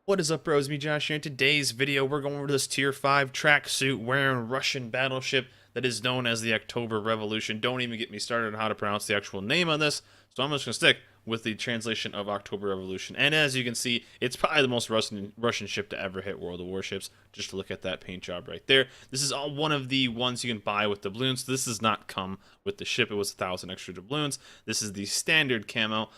What is up, bros? Me, Josh here. In today's video, we're going over this Tier 5 tracksuit wearing Russian battleship that is known as the October Revolution. Don't even get me started on how to pronounce the actual name on this, so I'm just going to stick with the translation of October Revolution. And as you can see, it's probably the most Russian ship to ever hit World of Warships. Just to look at that paint job right there. This is all one of the ones you can buy with doubloons. This does not come with the ship. It was 1,000 extra doubloons. This is the standard camo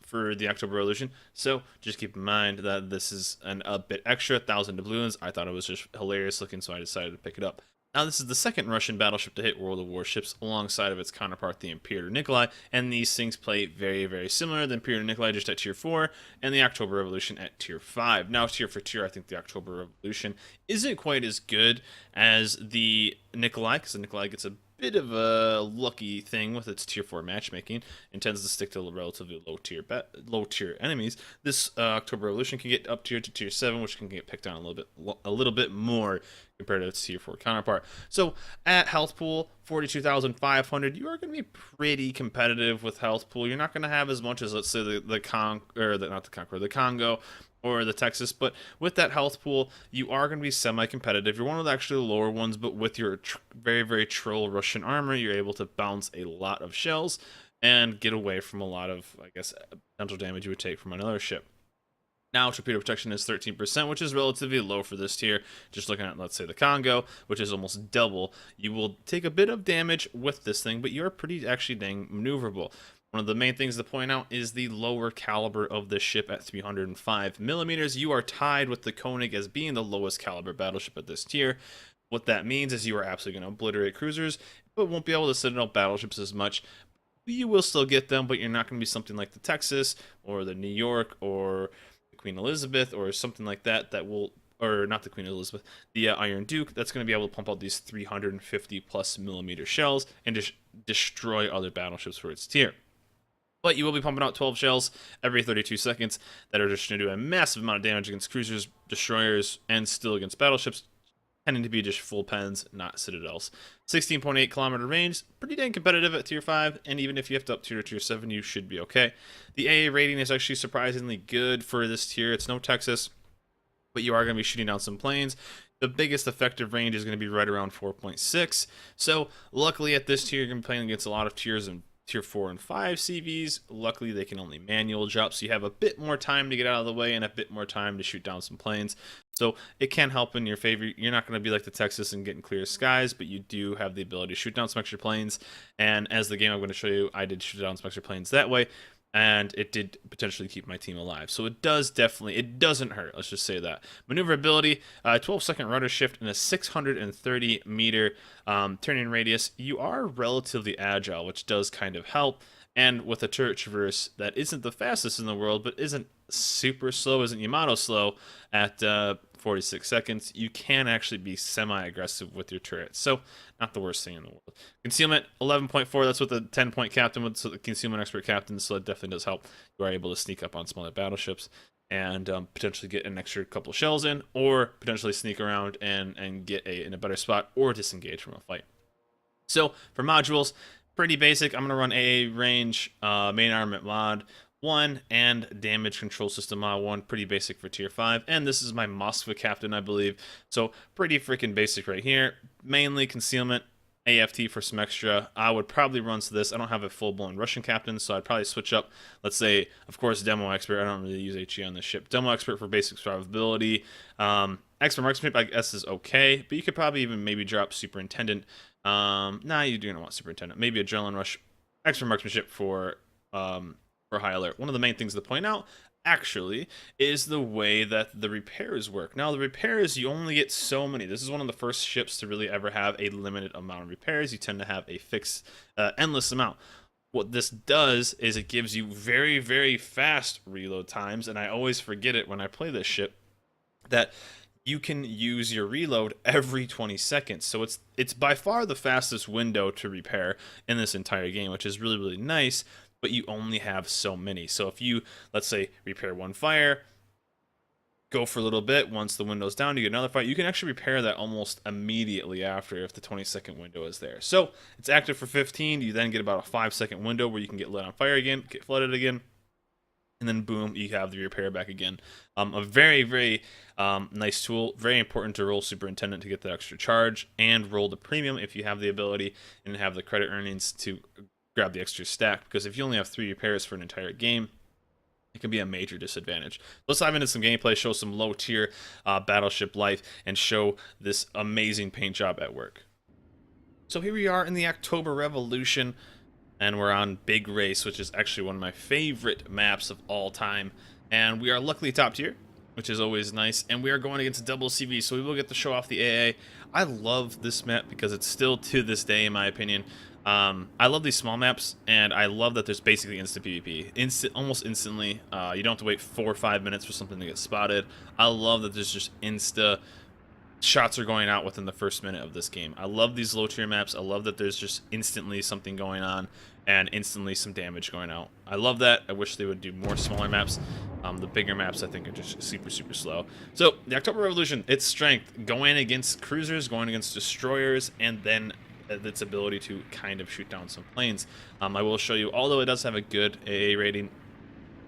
for the October Revolution. So just keep in mind that this is a bit extra, 1,000 doubloons. I thought it was just hilarious looking, so I decided to pick it up. Now, this is the second Russian battleship to hit World of Warships alongside of its counterpart, the Imperator Nikolai, and these things play very, very similar. The Imperator Nikolai just at Tier 4, and the October Revolution at Tier 5. Now, tier for tier, I think the October Revolution isn't quite as good as the Nikolai, because the Nikolai gets a bit of a lucky thing with its tier 4 matchmaking and tends to stick to relatively low tier enemies. This October Revolution can get up tier to tier 7, which can get picked on a little bit more compared to its tier 4 counterpart. So at health pool 42,500, you are going to be pretty competitive with health pool. You're not going to have as much as, let's say, the Congo or the Texas, but with that health pool, you are going to be semi-competitive. You're one of the actually lower ones, but with your very, very troll Russian armor, you're able to bounce a lot of shells and get away from a lot of, I guess, potential damage you would take from another ship. Now, torpedo protection is 13%, which is relatively low for this tier. Just looking at, let's say, the Congo, which is almost double. You will take a bit of damage with this thing, but you're pretty actually dang maneuverable. One of the main things to point out is the lower caliber of this ship at 305 millimeters. You are tied with the Koenig as being the lowest caliber battleship at this tier. What that means is you are absolutely going to obliterate cruisers, but won't be able to Citadel battleships as much. You will still get them, but you're not going to be something like the Texas or the New York or the Queen Elizabeth or something like that will, or not the Queen Elizabeth, the Iron Duke, that's going to be able to pump out these 350 plus millimeter shells and just destroy other battleships for its tier. But you will be pumping out 12 shells every 32 seconds that are just going to do a massive amount of damage against cruisers, destroyers, and still against battleships, tending to be just full pens, not citadels. 16.8 kilometer range, pretty dang competitive at tier 5, and even if you have to up tier to tier 7, you should be okay. The AA rating is actually surprisingly good for this tier. It's no Texas, but you are going to be shooting down some planes. The biggest effective range is going to be right around 4.6. So luckily at this tier, you're going to be playing against a lot of tiers and tier 4 and 5 CVs. Luckily, they can only manual drop, so you have a bit more time to get out of the way and a bit more time to shoot down some planes. So it can help in your favor. You're not going to be like the Texas and getting clear skies, but you do have the ability to shoot down some extra planes. And as the game I'm going to show you, I did shoot down some extra planes that way, and it did potentially keep my team alive. So it doesn't hurt, let's just say that. Maneuverability, 12-second rudder shift and a 630 meter turning radius. You are relatively agile, which does kind of help. And with a turret traverse that isn't the fastest in the world, but isn't super slow, isn't Yamato slow at 46 seconds, you can actually be semi-aggressive with your turret. So, not the worst thing in the world. Concealment, 11.4, that's what the 10-point captain would, so the concealment expert captain, so it definitely does help. You are able to sneak up on smaller battleships and potentially get an extra couple shells in, or potentially sneak around and get in a better spot, or disengage from a fight. So, for modules, pretty basic. I'm going to run AA range, main armament mod 1, and damage control system mod 1. Pretty basic for tier 5. And this is my Moskva captain, I believe. So pretty freaking basic right here. Mainly concealment, AFT for some extra. I would probably run to this. I don't have a full-blown Russian captain, so I'd probably switch up. Let's say, of course, Demo Expert. I don't really use HE on this ship. Demo Expert for basic survivability. Expert Marksmanship, I guess, is okay, but you could probably even maybe drop Superintendent. Nah, you do not want Superintendent. Maybe Adrenaline Rush. Expert Marksmanship for High Alert. One of the main things to point out, actually, is the way that the repairs work. Now, the repairs, you only get so many. This is one of the first ships to really ever have a limited amount of repairs. You tend to have a fixed, endless amount. What this does is it gives you very, very fast reload times, and I always forget it when I play this ship, that you can use your reload every 20 seconds. So it's by far the fastest window to repair in this entire game, which is really, really nice, but you only have so many. So if you, let's say, repair one fire, go for a little bit, once the window's down, you get another fire, you can actually repair that almost immediately after if the 20-second window is there. So it's active for 15, you then get about a 5-second window where you can get lit on fire again, get flooded again, and then boom, you have the repair back again. A very, very nice tool. Very important to roll Superintendent to get that extra charge, and roll the premium if you have the ability and have the credit earnings to grab the extra stack. Because if you only have 3 repairs for an entire game, it can be a major disadvantage. Let's dive into some gameplay, show some low tier battleship life, and show this amazing paint job at work. So here we are in the October Revolution, and we're on Big Race, which is actually one of my favorite maps of all time. And we are luckily top tier, which is always nice. And we are going against a double CV, so we will get to show off the AA. I love this map because it's still, to this day, in my opinion, I love these small maps, and I love that there's basically instant PvP. Almost instantly. You don't have to wait 4 or 5 minutes for something to get spotted. I love that there's just shots are going out within the first minute of this game. I love these low tier maps. I love that there's just instantly something going on and instantly some damage going out. I love that. I wish they would do more smaller maps. The bigger maps I think are just super, super slow. So the October Revolution, its strength, going against cruisers, going against destroyers, and then its ability to kind of shoot down some planes. I will show you, although it does have a good AA rating,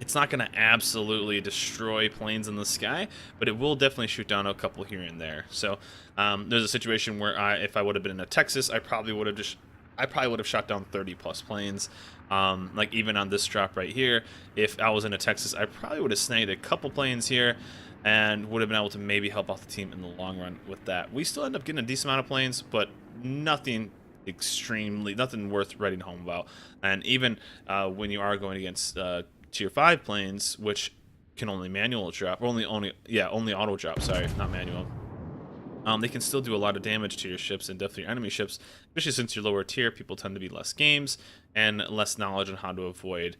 it's not going to absolutely destroy planes in the sky, but it will definitely shoot down a couple here and there. So there's a situation where if I would have been in a Texas, I probably would have shot down 30 plus planes. Like even on this drop right here, if I was in a Texas, I probably would have snagged a couple planes here and would have been able to maybe help out the team in the long run with that. We still end up getting a decent amount of planes, but nothing worth writing home about. And even when you are going against tier 5 planes, which can only manual drop, or only auto drop, sorry, not manual. They can still do a lot of damage to your ships and definitely your enemy ships, especially since you're lower tier. People tend to be less games and less knowledge on how to avoid,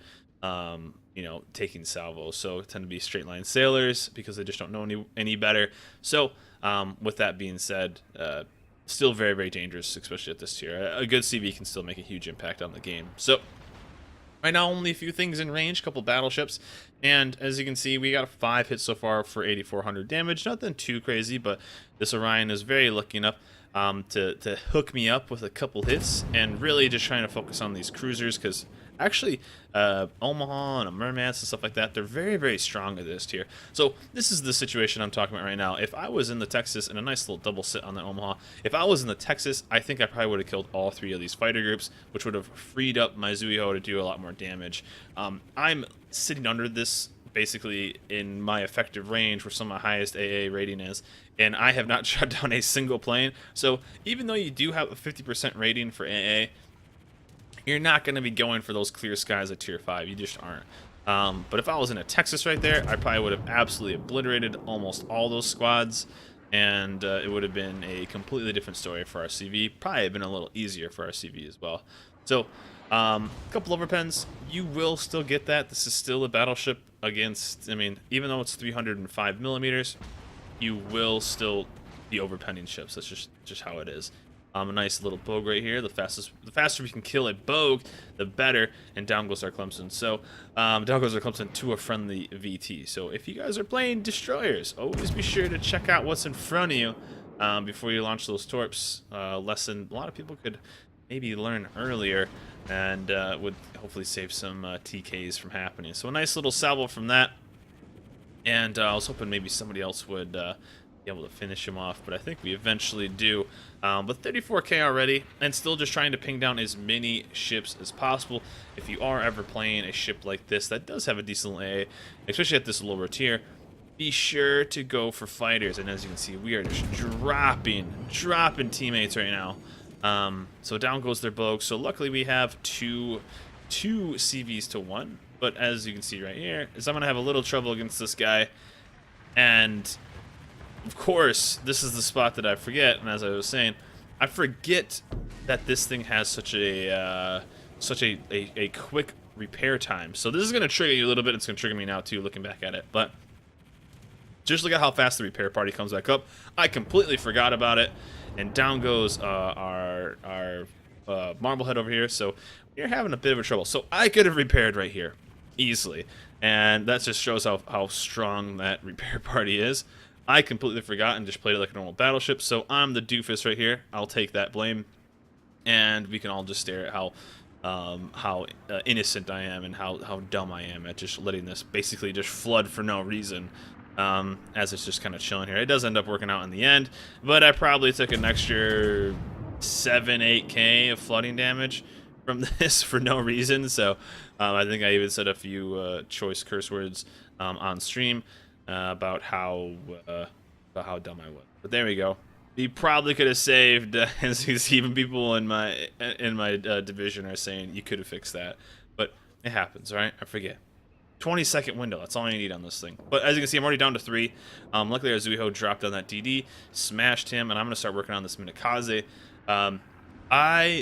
taking salvo. So tend to be straight line sailors because they just don't know any better. So with that being said, still very, very dangerous, especially at this tier. A good CV can still make a huge impact on the game. So right now, only a few things in range, a couple battleships, and as you can see, we got a 5 hits so far for 8,400 damage. Nothing too crazy, but this Orion is very lucky enough to hook me up with a couple hits, and really just trying to focus on these cruisers, because actually Omaha and Mermans and stuff like that, they're very, very strong at this tier. So this is the situation I'm talking about right now. If I was in the Texas, and a nice little double sit on the Omaha, if I was in the Texas, I think I probably would have killed all 3 of these fighter groups, which would have freed up my Zuiho to do a lot more damage. I'm sitting under this basically in my effective range where some of my highest AA rating is, and I have not shot down a single plane. So even though you do have a 50% rating for AA, you're not going to be going for those clear skies at tier 5. You just aren't. But if I was in a Texas right there, I probably would have absolutely obliterated almost all those squads, and it would have been a completely different story for our CV. Probably have been a little easier for our CV as well. So a couple overpens, you will still get that. This is still a battleship against, I mean, even though it's 305 millimeters, you will still be overpenning ships. That's just how it is. A nice little bogue right here. The faster we can kill a bogue, the better. And down goes our Clemson. So down goes our Clemson to a friendly VT. So if you guys are playing destroyers, always be sure to check out what's in front of you before you launch those torps. Lesson a lot of people could maybe learn earlier, and would hopefully save some TKs from happening. So a nice little salvo from that. And I was hoping maybe somebody else would be able to finish him off, but I think we eventually do. But 34k already, and still just trying to ping down as many ships as possible. If you are ever playing a ship like this that does have a decent AA, especially at this lower tier, be sure to go for fighters. And as you can see, we are just dropping teammates right now. So down goes their bogue. So luckily we have two CVs to 1. But as you can see right here, is I'm gonna have a little trouble against this guy, and of course, this is the spot that I forget, and as I was saying, I forget that this thing has such a quick repair time. So this is going to trigger you a little bit. It's going to trigger me now too, looking back at it. But just look at how fast the repair party comes back up. I completely forgot about it, and down goes our Marblehead over here. So we're having a bit of a trouble. So I could have repaired right here easily, and that just shows how strong that repair party is. I completely forgot and just played it like a normal battleship, so I'm the doofus right here. I'll take that blame, and we can all just stare at how how innocent I am and how dumb I am at just letting this basically just flood for no reason. As it's just kind of chilling here. It does end up working out in the end, but I probably took an extra 7-8k of flooding damage from this for no reason. So I think I even said a few choice curse words on stream about how dumb I was. But there we go. He probably could have saved. As you see, even people in my division are saying you could have fixed that, but it happens, right? I forget. 20-second window. That's all you need on this thing. But as you can see, I'm already down to 3. Luckily, our Zuiho dropped on that DD, smashed him, and I'm gonna start working on this Minakaze.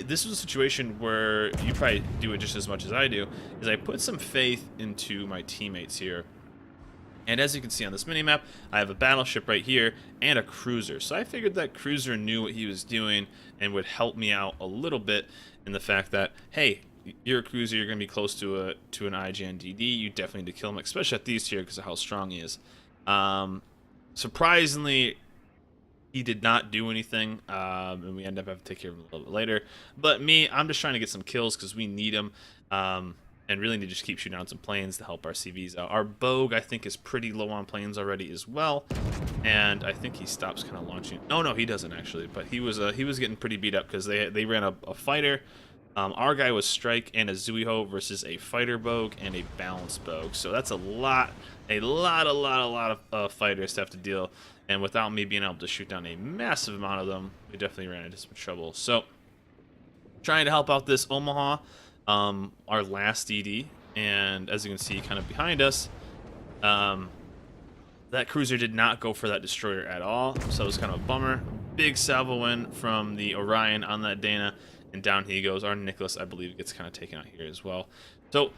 This was a situation where you probably do it just as much as I do. Is I put some faith into my teammates here. And as you can see on this minimap, I have a battleship right here and a cruiser. So I figured that cruiser knew what he was doing and would help me out a little bit in the fact that, hey, you're a cruiser, you're going to be close to an IGN DD, you definitely need to kill him, especially at these tier because of how strong he is. Surprisingly, he did not do anything, and we end up having to take care of him a little bit later. But me, I'm just trying to get some kills because we need them. And really need to just keep shooting down some planes to help our CVs out. Our Bogue, I think, is pretty low on planes already as well, and I think he stops kind of launching. No, he doesn't actually, but he was getting pretty beat up because they ran a fighter. Our guy was strike and a Zuiho versus a fighter Bogue and a balanced Bogue, so that's a lot of fighters to have to deal. And without me being able to shoot down a massive amount of them, we definitely ran into some trouble. So, trying to help out this Omaha. Our last DD, and as you can see kind of behind us, that cruiser did not go for that destroyer at all, so it was kind of a bummer. Big salvo win from the Orion on that Dana, and down he goes. Our Nicholas, I believe, gets kind of taken out here as well. So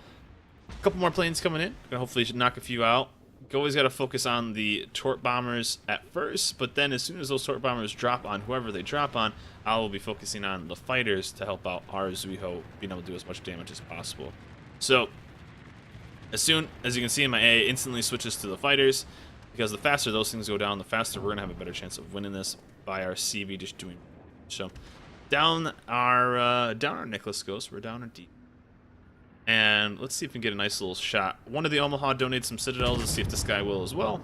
a couple more planes coming in, gonna hopefully knock a few out. You always got to focus on the torp bombers at first, but then as soon as those torp bombers drop on whoever they drop on, I will be focusing on the fighters to help out our Zuiho being able to do as much damage as possible. So as soon as you can see, my A instantly switches to the fighters, because the faster those things go down, the faster we're gonna have a better chance of winning this by our CV just doing. So down our Nicholas goes. We're down our D. And let's see if we can get a nice little shot. One of the Omaha donated some citadels. Let's see if this guy will as well.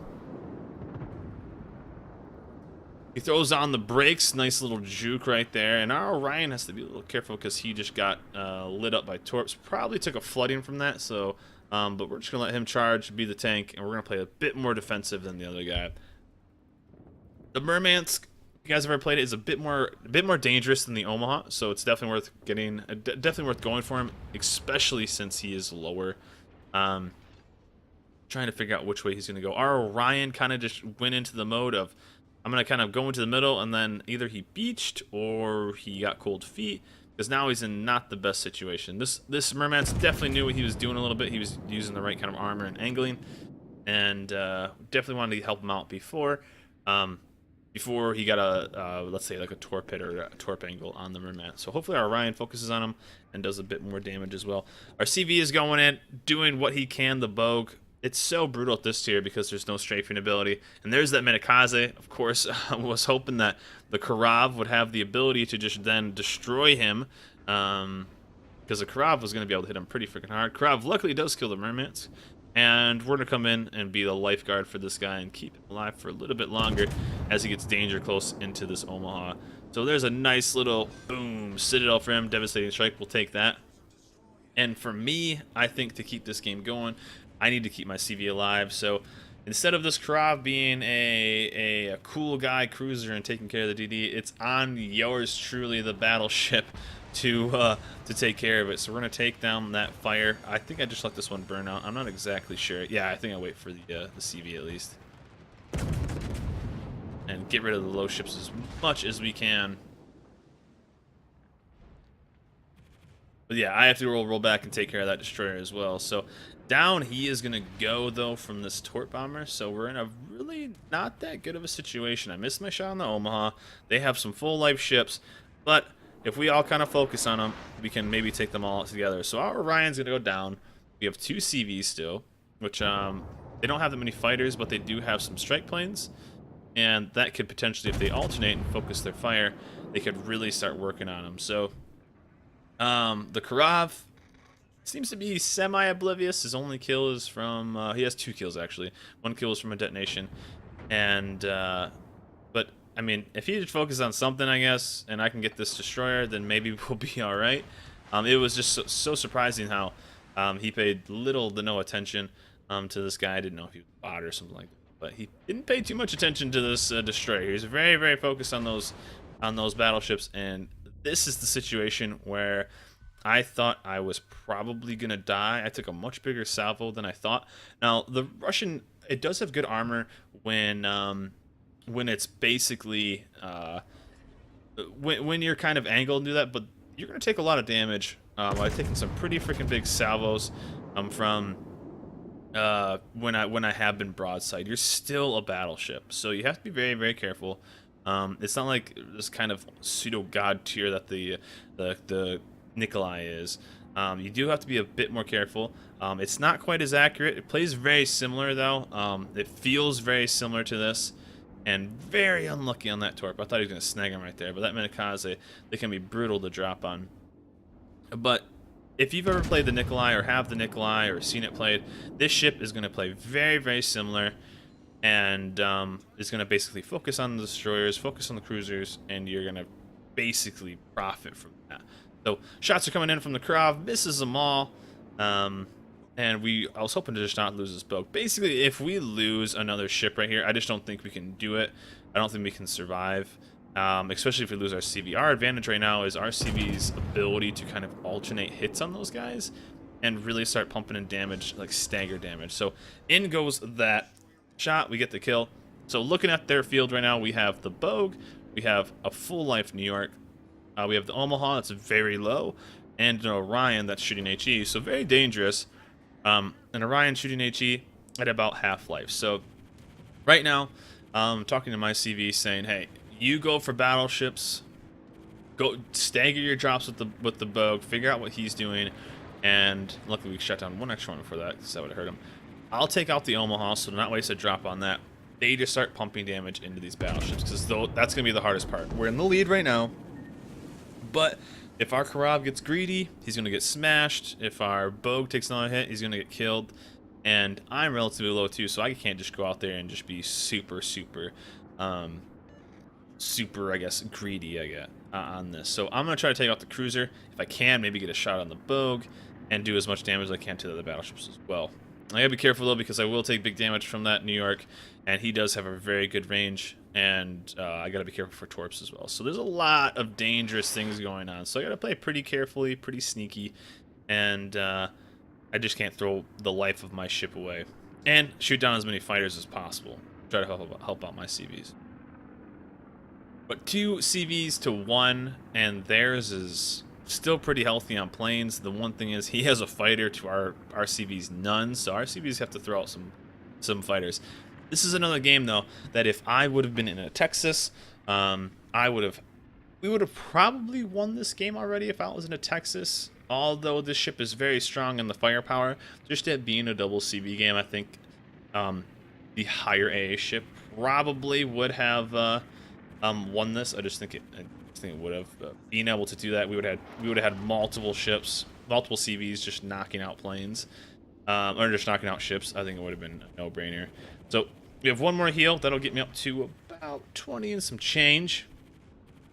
He throws on the brakes. Nice little juke right there. And our Orion has to be a little careful because he just got lit up by torps. Probably took a flooding from that. So, but we're just going to let him charge, be the tank. And we're going to play a bit more defensive than the other guy. The Murmansk, if you guys have ever played it, is a bit more dangerous than the Omaha, so it's definitely worth getting, definitely worth going for him, especially since he is lower. Trying to figure out which way he's going to go. Our Orion kind of just went into the mode of, I'm going to kind of go into the middle, and then either he beached or he got cold feet, because now he's in not the best situation. This Murmansk definitely knew what he was doing a little bit. He was using the right kind of armor and angling, and definitely wanted to help him out before he got a, let's say, like a torp hit or a torp angle on the Murmansk. So hopefully our Orion focuses on him and does a bit more damage as well. Our CV is going in, doing what he can, the Bogue. It's so brutal at this tier because there's no strafing ability. And there's that Minakaze. Of course, I was hoping that the Karav would have the ability to just then destroy him, because the Karav was going to be able to hit him pretty freaking hard. Karav luckily does kill the Murmansk. And we're going to come in and be the lifeguard for this guy and keep him alive for a little bit longer as he gets danger close into this Omaha. So there's a nice little, boom, citadel for him. Devastating strike, we'll take that. And for me, I think to keep this game going, I need to keep my CV alive. So instead of this Karav being a cool guy cruiser and taking care of the DD, it's on yours truly, the battleship, to take care of it. So we're gonna take down that fire. I think I just let this one burn out. I'm not exactly sure. Yeah, I think I'll wait for the CV at least, and get rid of the low ships as much as we can. But yeah, I have to roll back and take care of that destroyer as well. So down he is gonna go though from this torp bomber. So we're in a really not that good of a situation. I missed my shot on the Omaha. They have some full life ships, but if we all kind of focus on them, we can maybe take them all out together. So our Orion's going to go down. We have 2 CVs still, which they don't have that many fighters, but they do have some strike planes. And that could potentially, if they alternate and focus their fire, they could really start working on them. So The Karav seems to be semi-oblivious. His only kill is from, he has 2 kills actually. 1 kill is from a detonation. And, but, I mean, if he just focus on something, I guess, and I can get this destroyer, then maybe we'll be alright. It was just so surprising how he paid little to no attention to this guy. I didn't know if he was a bot or something like that. But he didn't pay too much attention to this destroyer. He was very, very focused on those battleships, and this is the situation where I thought I was probably gonna die. I took a much bigger salvo than I thought. Now the Russian, it does have good armor when it's basically when you're kind of angled and do that, but you're gonna take a lot of damage. I've taken some pretty freaking big salvos from when I have been broadside. You're still a battleship, so you have to be very, very careful. It's not like this kind of pseudo god tier that the Nikolai is. You do have to be a bit more careful. It's not quite as accurate. It plays very similar though. It feels very similar to this, and very unlucky on that torp. I thought he was gonna snag him right there, but that Minikaze, they can be brutal to drop on. But if you've ever played the Nikolai or have the Nikolai or seen it played, this ship is gonna play very, very similar. And is going to basically focus on the destroyers, focus on the cruisers, and you're going to basically profit from that. So shots are coming in from the Krav, misses them all, and I was hoping to just not lose this boat. Basically, if we lose another ship right here, I just don't think we can do it. I don't think we can survive, especially if we lose our CV. Our advantage right now is our CV's ability to kind of alternate hits on those guys and really start pumping in damage, like stagger damage. So in goes that shot, we get the kill. So looking at their field right now, we have the Bogue, we have a full life New York, we have the Omaha that's very low, and an Orion that's shooting HE, so very dangerous. An Orion shooting HE at about half life. So right now, talking to my CV saying, hey, you go for battleships, go stagger your drops with the Bogue, figure out what he's doing, and luckily we shut down one extra one before that because that would have hurt him. I'll take out the Omaha, so not waste a drop on that. They just start pumping damage into these battleships, because that's going to be the hardest part. We're in the lead right now, but if our Karav gets greedy, he's going to get smashed. If our Bogue takes another hit, he's going to get killed. And I'm relatively low too, so I can't just go out there and just be super, I guess, greedy, on this. So I'm going to try to take out the cruiser. If I can, maybe get a shot on the Bogue, and do as much damage as I can to the other battleships as well. I gotta be careful though, because I will take big damage from that New York, and he does have a very good range, and I gotta be careful for torps as well. So there's a lot of dangerous things going on, so I gotta play pretty carefully, pretty sneaky, and I just can't throw the life of my ship away, and shoot down as many fighters as possible. Try to help out my CVs. But 2 CVs to 1, and theirs is still pretty healthy on planes. The one thing is he has a fighter to our CV's none, so our CVs have to throw out some fighters. This is another game though that if I would have been in a Texas, we would have probably won this game already if I was in a Texas. Although this ship is very strong in the firepower, just it being a double CV game, I think the higher AA ship probably would have won this. I just think it would have being able to do that. We would have had multiple ships, multiple CVs just knocking out planes, or just knocking out ships. I think it would have been a no-brainer. So we have one more heal that'll get me up to about 20 and some change,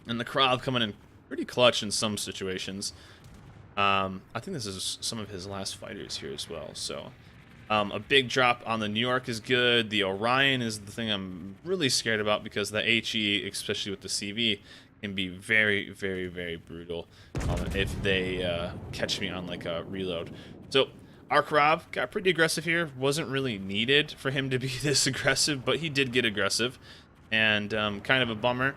and the Krav coming in pretty clutch in some situations. I think this is some of his last fighters here as well. So a big drop on the New York is good. The Orion is the thing I'm really scared about, because the HE, especially with the CV, can be very, very, very brutal if they catch me on like a reload. So our Karav got pretty aggressive here. Wasn't really needed for him to be this aggressive, but he did get aggressive, and kind of a bummer.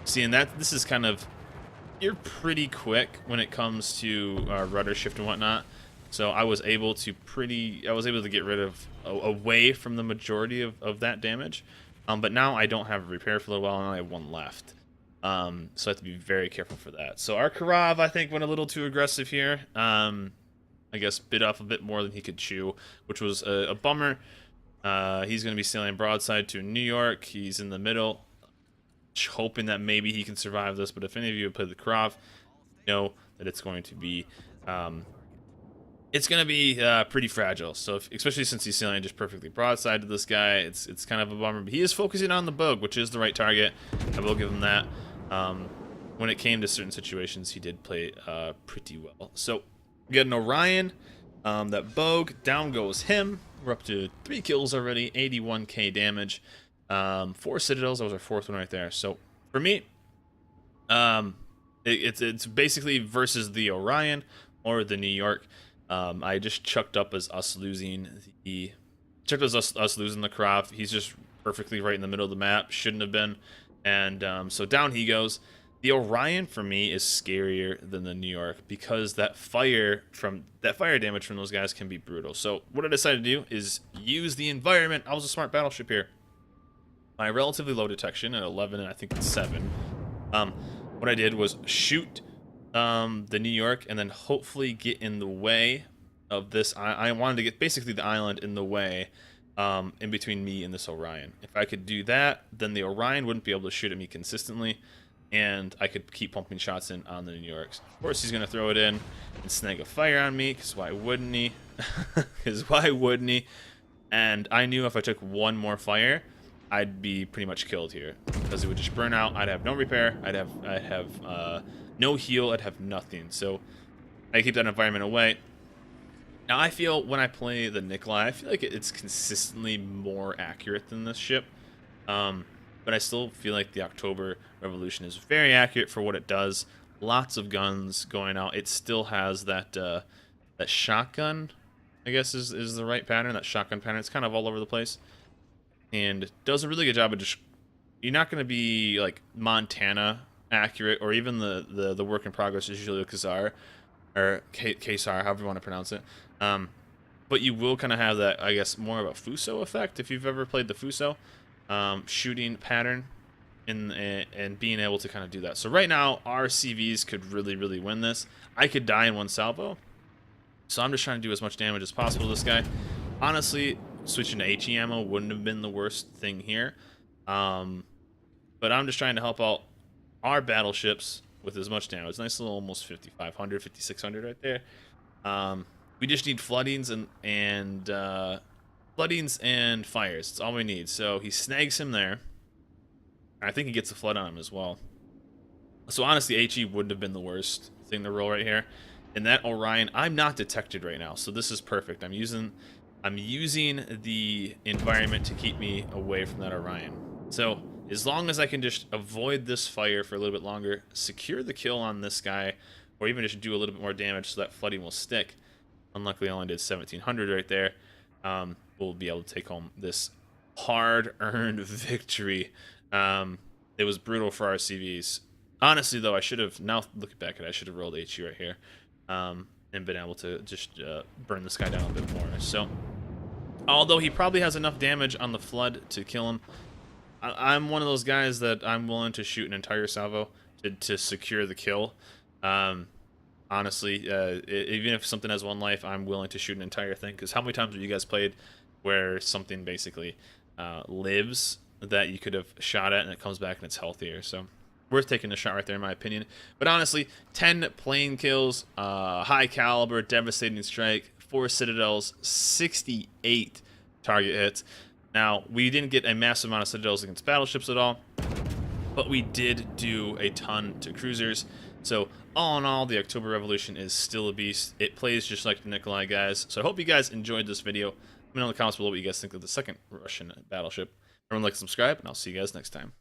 Seeing that this is kind of, you're pretty quick when it comes to rudder shift and whatnot. So I was able to get rid of away from the majority of that damage. But now I don't have a repair for a little while, and I have one left. So I have to be very careful for that. So our Karav, I think, went a little too aggressive here. I guess bit off a bit more than he could chew, which was a bummer. He's going to be sailing broadside to New York. He's in the middle. hoping that maybe he can survive this. But if any of you have played the Krav, you know that um, it's going to be pretty fragile. So, especially since he's sailing just perfectly broadside to this guy, it's kind of a bummer. But he is focusing on the Bogue, which is the right target. I will give him that. When it came to certain situations, he did play pretty well. So, we got an Orion. That Bogue, down goes him. We're up to 3 kills already, 81k damage. 4 Citadels, that was our 4th one right there. So, for me, it's basically versus the Orion or the New York. I just chucked up as us losing the us losing the Krav. He's just perfectly right in the middle of the map. Shouldn't have been. And so down he goes. The Orion for me is scarier than the New York because that fire damage from those guys can be brutal. So what I decided to do is use the environment. I was a smart battleship here. My relatively low detection at 11 and I think it's 7. What I did was shoot the New York and then hopefully get in the way of this. I wanted to get basically the island in the way in between me and this Orion. If I could do that, then the Orion wouldn't be able to shoot at me consistently, and I could keep pumping shots in on the New Yorks. Of course, he's going to throw it in and snag a fire on me, because why wouldn't he? Because why wouldn't he? And I knew if I took one more fire, I'd be pretty much killed here, because it would just burn out. I'd have no repair. I'd have no heal. I'd have nothing. So I keep that environment away. Now I feel when I play the Nikolai, I feel like it's consistently more accurate than this ship. But I still feel like the October Revolution is very accurate for what it does. Lots of guns going out. It still has that that shotgun, I guess is the right pattern. That shotgun pattern. It's kind of all over the place, and does a really good job of just. You're not going to be like Montana accurate, or even the work in progress is usually Khazar or Kesar, however you want to pronounce it. But you will kind of have that, I guess, more of a Fuso effect if you've ever played the Fuso shooting pattern, and being able to kind of do that. So right now, our CVs could really win this. I could die in one salvo, so I'm just trying to do as much damage as possible to this guy. Honestly, switching to HE ammo wouldn't have been the worst thing here, but I'm just trying to help out our battleships with as much damage. Nice little almost 5,500, 5,600 right there. We just need floodings and fires. That's all we need. So he snags him there. I think he gets a flood on him as well. So honestly, HE wouldn't have been the worst thing to roll right here. And that Orion, I'm not detected right now, so this is perfect. I'm using the environment to keep me away from that Orion. So as long as I can just avoid this fire for a little bit longer, secure the kill on this guy, or even just do a little bit more damage so that flooding will stick. Unluckily, I only did 1,700 right there. We'll be able to take home this hard-earned victory. It was brutal for our CVs. Honestly, though, I should have, now looking back at it, I should have rolled HE right here, and been able to just burn this guy down a bit more. So, although he probably has enough damage on the flood to kill him, I'm one of those guys that I'm willing to shoot an entire salvo to secure the kill. Honestly, even if something has 1 life, I'm willing to shoot an entire thing. Because how many times have you guys played where something basically lives that you could have shot at and it comes back and it's healthier? So worth taking a shot right there, in my opinion. But honestly, 10 plane kills, high caliber, devastating strike, 4 Citadels, 68 target hits. Now, we didn't get a massive amount of Citadels against battleships at all, but we did do a ton to cruisers. So all in all, the October Revolution is still a beast. It plays just like the Nikolai, guys. So I hope you guys enjoyed this video. Let me know in the comments below what you guys think of the second Russian battleship. Everyone like, subscribe, and I'll see you guys next time.